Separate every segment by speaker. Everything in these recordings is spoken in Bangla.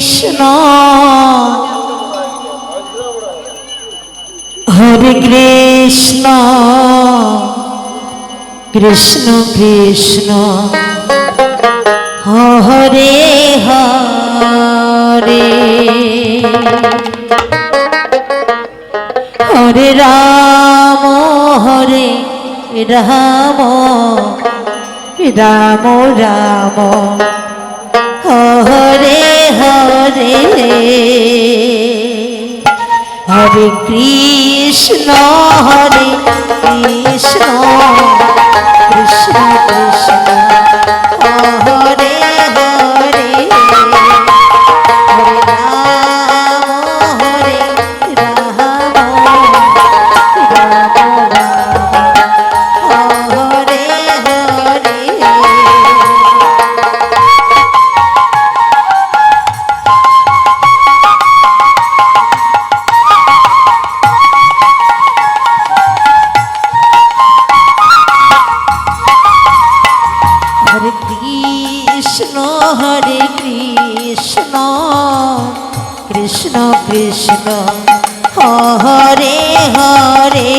Speaker 1: কৃষ্ণ হরে কৃষ্ণ কৃষ্ণ কৃষ্ণ হরে হরে হরে রাম হরে রাম রাম রাম হরে হরে হরে কৃষ্ণ কৃষ্ণ কৃষ্ণ হরে হরে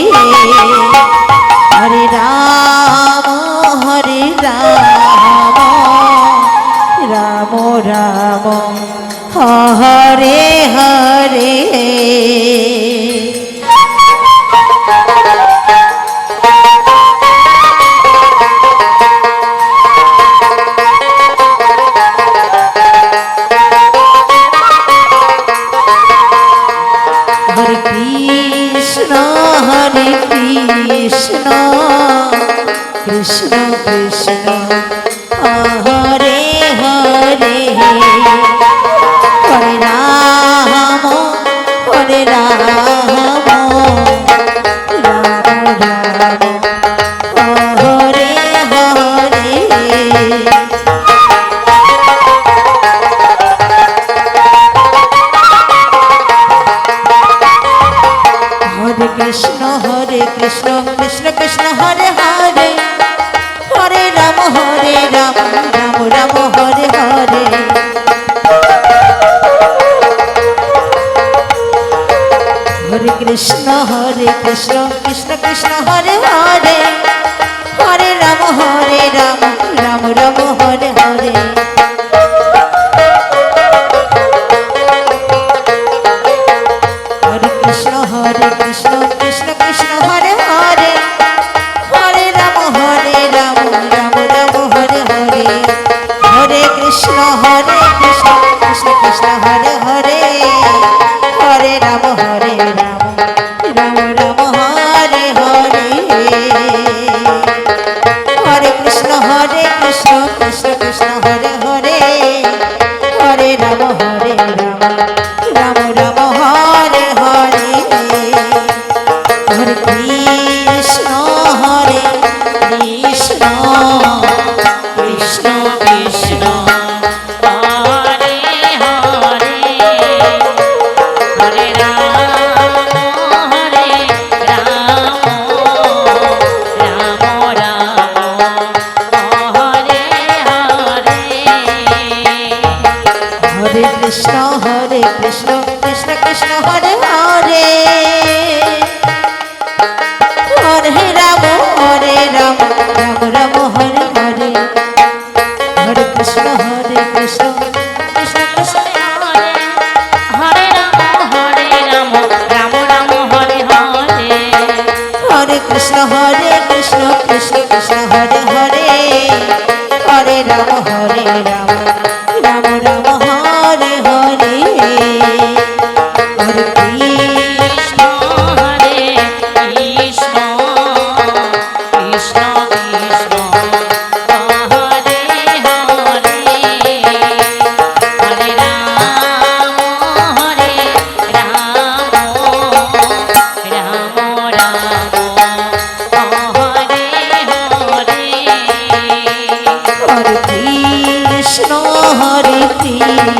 Speaker 1: হরে রাম হরে রাম রাম রাম হরে হরে কৃষ্ণ কৃষ্ণ হরে হরে হরে রাম রাম রাম হরে হরে হরে কৃষ্ণ কৃষ্ণ কৃষ্ণ হরে হরে হরে রাম রাম রাম হরে হরে হরে কৃষ্ণ কৃষ্ণ কৃষ্ণ হরে হরে হরে রাম রাম রাম হরে হরে হরে কৃষ্ণ কৃষ্ণ কৃষ্ণ হরে হরে হরে রাম রাম রাম হরে হরে কৃষ্ণ কৃষ্ণ কৃষ্ণ হরে হরে হরে রাম রাম রাম হরে হরে হরে কৃষ্ণ কৃষ্ণ কৃষ্ণ হরে হরে হরে রাম রাম রাম হরে হরে হরে কৃষ্ণ কৃষ্ণ হরে হরে হরে রাম রাম রাম হরে হরে হরে কৃষ্ণ কৃষ্ণ কৃষ্ণ কৃষ্ণ হরে হরে হরে রাম রাম হরে হরে হরে কৃষ্ণ কৃষ্ণ কৃষ্ণ হরে হরে হরে রাম রাম রাম হরে হরে হরে কৃষ্ণ কৃষ্ণ কৃষ্ণ হরে হরে রাম রাম রাম হরে হরে হরে কৃষ্ণ কৃষ্ণ হরে হরে হরে রাম রাম রাম হরে হরে হরে কৃষ্ণ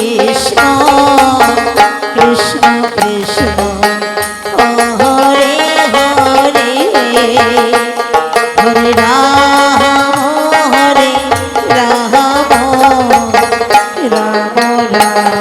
Speaker 1: কৃষ্ণ কৃষ্ণ কৃষ্ণ হরে হরে হরে রাম রাম